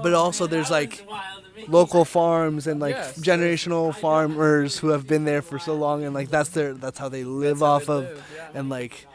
but also there's like local farms and like Yes, generational farmers who have been there for so long, and like that's how they live That's how off they of, live, yeah. and like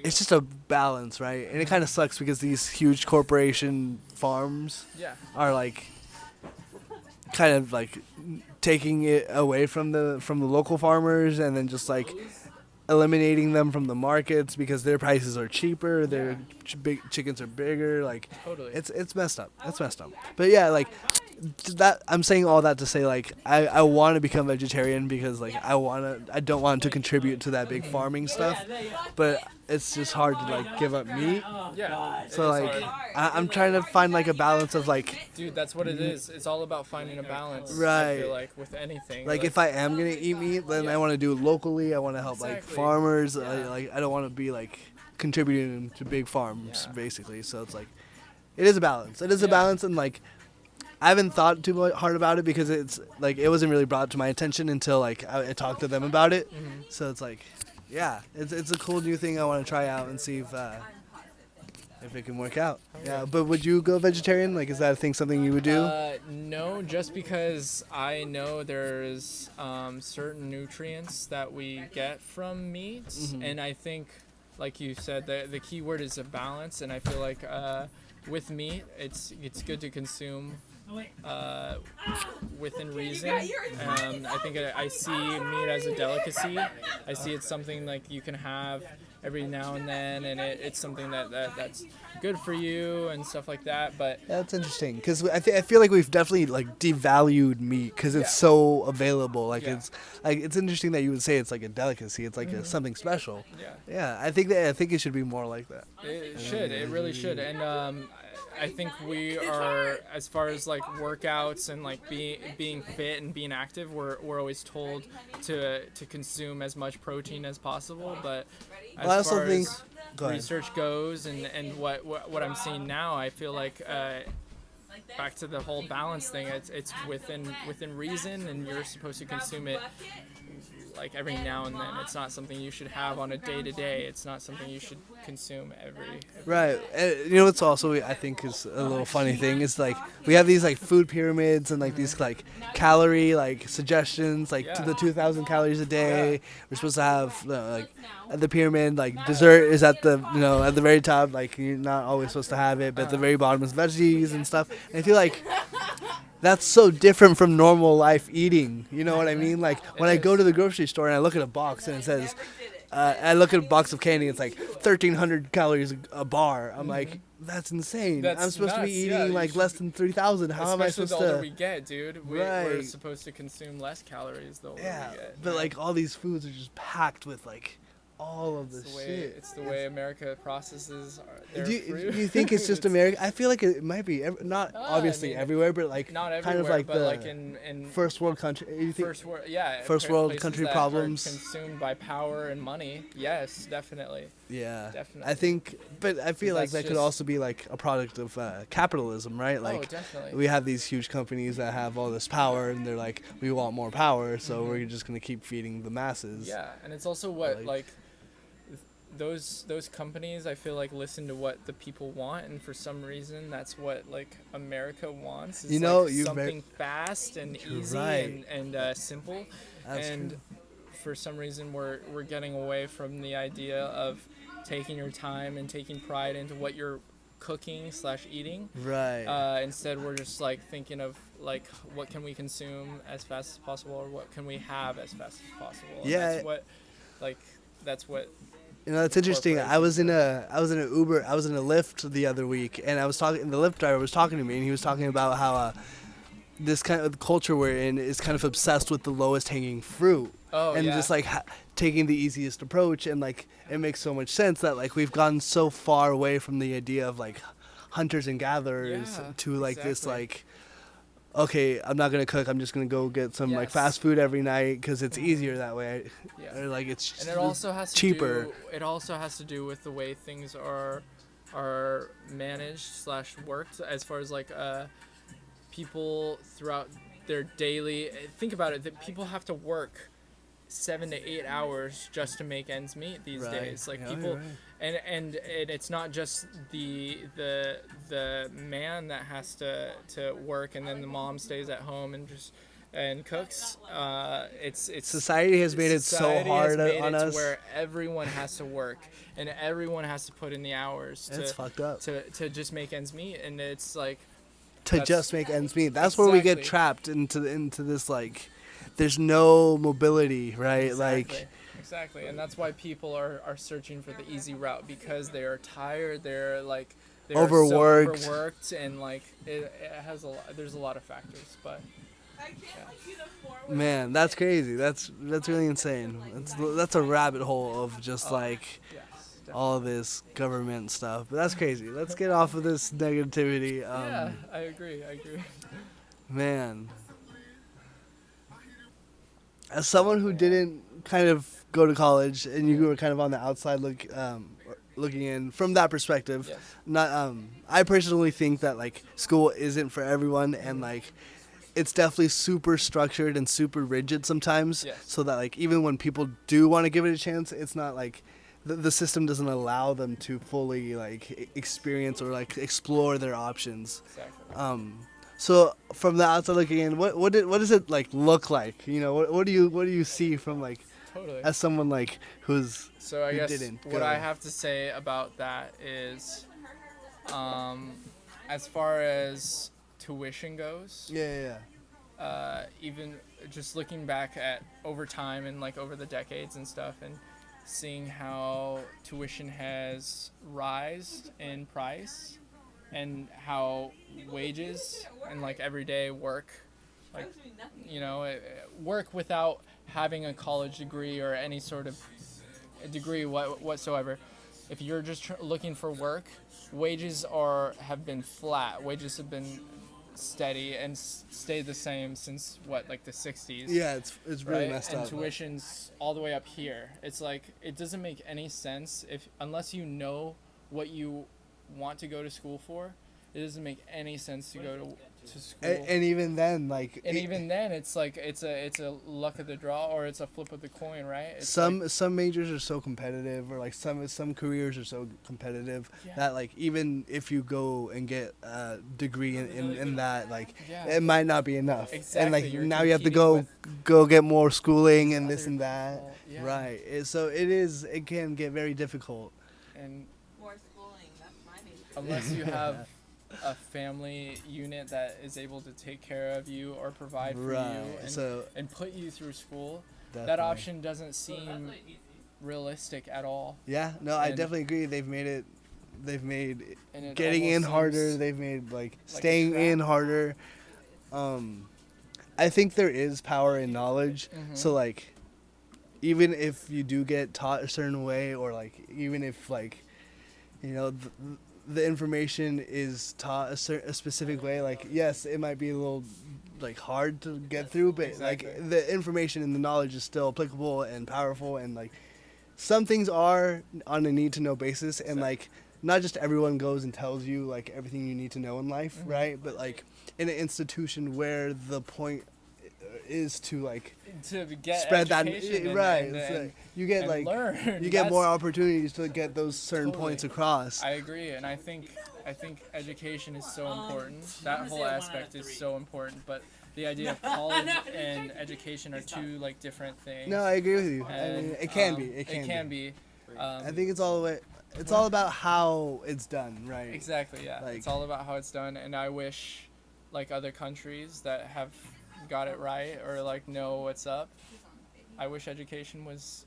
it's just a balance, right? And it kind of sucks because these huge corporation farms Yeah. are like kind of like taking it away from the local farmers, and then just like eliminating them from the markets because their prices are cheaper, their big chickens are bigger. Like Totally. it's messed up. It's messed up. But yeah, like that. I'm saying all that to say like I want to become vegetarian because like I don't want to contribute to that big farming stuff, but it's just hard to like give up meat. Yeah. So it is like hard. I'm trying to find like a balance of like Dude, that's what it is. It's all about finding a balance. I Right. feel like with anything. like if I am gonna eat meat, then I want to do it locally. I want to help like Exactly. farmers. Yeah. I don't want to be like contributing to big farms basically. So it's like it is a balance. It is a Yeah. balance, and like I haven't thought too much hard about it because it's like it wasn't really brought to my attention until like I talked to them about it. Mhm. So it's like, yeah, it's a cool new thing I want to try out and see if it can work out. Yeah, but would you go vegetarian? Like, is that something you would do? No, just because I know there's certain nutrients that we get from meats, Mhm. and I think, like you said, the key word is a balance, and I feel like with meat, it's good to consume within reason. I think I see meat as a delicacy. I see it's something like you can have every now and then, and it's something that's good for you and stuff like that. But That's interesting because I feel like we've definitely like devalued meat because it's so available. Like Yeah. it's interesting that you would say it's like a delicacy. It's like something special. yeah. Yeah, I think it should be more like that. It should. It really should. And I think we are, as far as like workouts and like being fit and being active, we're always told to consume as much protein as possible. But as Well, I also far think- as go ahead. research goes and what I'm seeing now, I feel like back to the whole balance thing. It's within reason, and you're supposed to consume it like every now and then. It's not something you should have on a day-to-day. It's not something you should consume every Right. You know what's also I think is a little funny thing is like we have these like food pyramids and like these like calorie like suggestions like to the 2,000 calories a day. We're supposed to have like at the pyramid like dessert is at the at the very top, like you're not always supposed to have it, but at the very bottom is veggies and stuff. And I feel like that's so different from normal life eating. You know what I mean? Like when I go to the grocery store and I look at a box and it says, I look at a box of candy, it's like 1,300 calories a bar. I'm like, that's insane. That's I'm supposed to be nuts, eating yeah, you like should- less than 3,000. How am I Especially supposed the older to? we get, dude. We're Right. supposed to consume less calories the older Yeah, we get. but like all these foods are just packed with like all of It's this the way, shit. it's the way America processes their Do fruit. you think it's just America? I feel like it might be not I obviously mean, everywhere, but like Not everywhere, kind of like but the like in first world country. You think first world, yeah, first world places country that are problems? consumed by power and money. Yes, definitely. Yeah, Definitely. I think, but I feel like That's that could just- also be like a product of capitalism, right? Oh, Like definitely. we have these huge companies that have all this power, and they're like, we want more power, so we're just gonna keep feeding the masses. Yeah, and it's also what Like- like those companies, I feel like, listen to what the people want, and for some reason that's what like America wants. Is, You know, like, you're something fast and You're easy right. and simple. That's and true. for some reason we're getting away from the idea of taking your time and taking pride into what you're cooking / eating. Right. Instead, we're just like thinking of like what can we consume as fast as possible, or what can we have as fast as possible. And Yeah. that's what You know, it's interesting. I was in a Uber, I was in a Lyft the other week, and I was talking. The Lyft driver was talking to me, and he was talking about how this kind of culture we're in is kind of obsessed with the lowest hanging fruit, Oh, and yeah. just like taking the easiest approach, and like it makes so much sense that like we've gotten so far away from the idea of like hunters and gatherers Yeah, to like this exactly. like. Okay, I'm not gonna cook. I'm just gonna go get some like Yes. fast food every night because it's easier that way. Yeah. Or like it's And it also has to cheaper. it also has to do with the way things are managed / worked, as far as like people throughout their daily. Think about it. That people have to work 7 to 8 hours just to make ends meet these Right. days. Like Yeah, people, you're right. and it's not just the man that has to work, and then the mom stays at home and cooks. It's Society has made it so society hard has made on it to us. where everyone has to work and everyone has to put in the hours It's fucked up. to just make ends meet, and it's like To that's- just make ends meet. That's where we get Exactly. trapped into this, like, there's no mobility, right? Like, Exactly, and that's why people are searching for the easy route, because they are tired. They're like they're Overworked. so overworked, and like it has a lot. There's a lot of factors, but man, that's crazy. That's really insane. That's a rabbit hole of just like yes, definitely. all of this government stuff. But that's crazy. Let's get off of this negativity. Yeah, I agree. Man, as someone who didn't kind of go to college and you were kind of on the outside looking in from that perspective, Yes. not I personally think that like school isn't for everyone, and like it's definitely super structured and super rigid sometimes. Yes. So that like even when people do want to give it a chance, it's not like the system doesn't allow them to fully like experience or like explore their options. Exactly. So from the outside looking in, what does it like look like? You know, what do you see from like Totally. as someone like who's So I who guess didn't what go? I have to say about that is, as far as tuition goes, Yeah. even just looking back at over time and like over the decades and stuff, and seeing how tuition has rised in price, and how wages and like everyday work, like work without having a college degree or any sort of degree whatsoever. If you're just looking for work, wages have been flat. Wages have been steady and stayed the same since like the 60s. Yeah, it's really Right? messed And up. tuition's all the way up here. It's like it doesn't make any sense unless you know what you want to go to school for. It doesn't make any sense to go to school. And even then, like even then, it's like it's a luck of the draw, or it's a flip of the coin, right? It's some majors are so competitive, or like some careers are so competitive Yeah. that like even if you go and get a degree in that, like Yeah. it might not be enough. Exactly, And like you're now you have to competing go get more schooling and this other and that. people, yeah. Right. So it can get very difficult. and More schooling, that's my main. unless you have a family unit that is able to take care of you or provide for Right. you So and put you through school, that definitely. option doesn't seem realistic at all. Yeah, no, I and- definitely agree. They've made And it getting in almost harder. seems They've made like like a staying in trap. harder. I think there is power in knowledge. Mhm. So like, even if you do get taught a certain way, or like even if like, the information is taught a specific way, like yes, it might be a little like hard to get through, but Exactly. like the information and the knowledge is still applicable and powerful, and like some things are on a need to know basis, and like not just everyone goes and tells you like everything you need to know in life, Mhm. right? But like in an institution where the point is to like to get spread that education and- right, and- it's and- like, you get and like learn. you get more That's- opportunities to get those certain Totally. points across. I agree, and I think education is so important. That whole aspect is so important, but the idea of college and education are two like different things. No, I agree with you. I And, mean, it can be. It It can be. be. I think it's all it's all about how it's done, right? Exactly, yeah. Like- It's all about how it's done, and I wish, like other countries that have got it right or like know what's up, I wish education was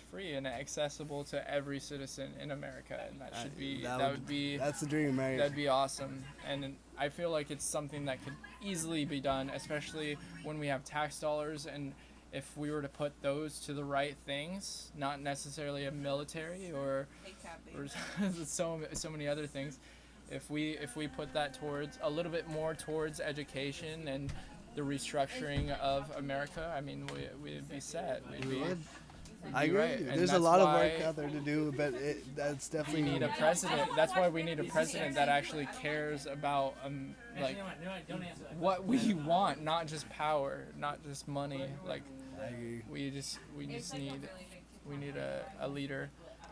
free and accessible to every citizen in America, and that should be that would be That's the dream, right? that'd be awesome. And I feel like it's something that could easily be done, especially when we have tax dollars, and if we were to put those to the right things, not necessarily a military or so many other things. If we put that towards a little bit more towards education and the restructuring of America, I mean, we'd be set. We would. we'd I be agree. right. And There's a that's lot of work why out there to do, but that's we definitely need a president. That's why we need a president that actually cares about like what we want, not just power, not just money. Like I agree. We just need a leader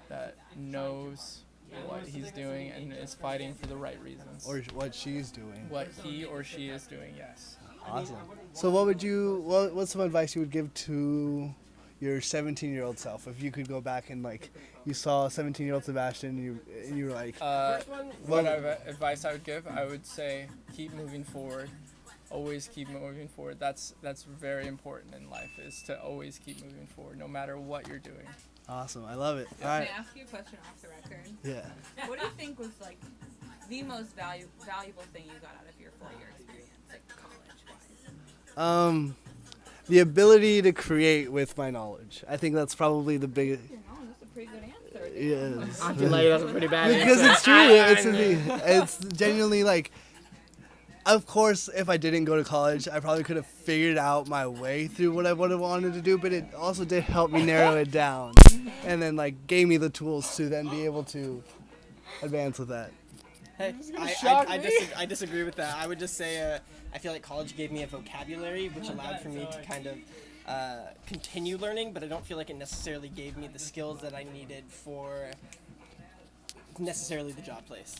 that knows what he's doing and is fighting for the right reasons. Or what she's doing. What he or she is doing, yes. Awesome. So what's some advice you would give to your 17-year-old self if you could go back and like you saw 17-year-old Sebastian and you were like Advice I would give, I would say keep moving forward. Always keep moving forward. That's very important in life, is to always keep moving forward no matter what you're doing. Awesome. I love it. All Can right. I ask you a question off the record? Yeah. What do you think was like the most valuable thing you got out of your 4-year experience, like college-wise? The ability to create with my knowledge. I think that's probably the biggest. That's a pretty good answer. Yes. I feel like that's a pretty bad Because answer. it's true. It's the thing. It's genuinely like. Of course, if I didn't go to college, I probably could have figured out my way through what I would have wanted to do, but it also did help me narrow it down, and then like gave me the tools to then be able to advance with that. Hey, I disagree with that. I would just say I feel like college gave me a vocabulary which allowed for me to kind of continue learning, but I don't feel like it necessarily gave me the skills that I needed for necessarily the job place.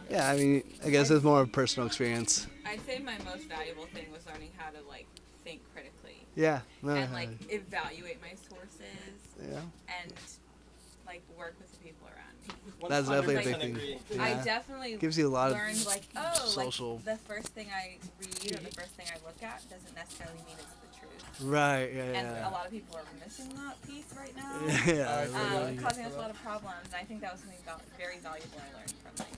Yeah, I mean, I guess it's more of a personal experience. I'd say my most valuable thing was learning how to like think critically Yeah. No, and like evaluate my sources yeah. and like work with the people around me. That's definitely a big 100% thing. agree. Yeah. I definitely Gives you a lot of learned like social. like the first thing I read or the first thing I look at doesn't necessarily mean it's the truth. Right. Yeah. And a Yeah. lot of people are missing that piece right now. Yeah. Really. Causing us a lot of problems, and I think that was something very valuable I learned from like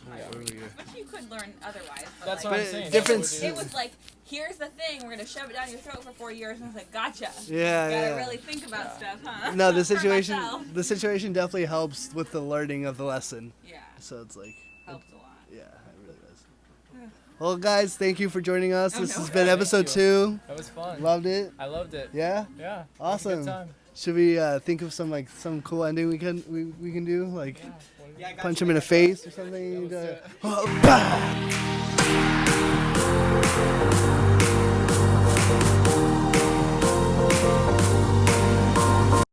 which you could learn otherwise. But That's like, what I'm But saying. difference- it was like, here's the thing, we're gonna shove it down your throat for 4 years, and I was like, gotcha. Yeah. You gotta Yeah. really think about stuff, huh? No, the For situation. myself. The situation definitely helps with the learning of the lesson. Yeah, So it's like, helps a lot. yeah, it really does. Well, guys, thank you for joining us. Oh, This no has been worries. episode Thank you. 2. That was fun. Loved it. I loved it. Yeah. Yeah. Awesome. Good time. Should we think of some cool ending we can do, like Yeah, I got punch you. him in the face or something? Let's do it. Oh, bah!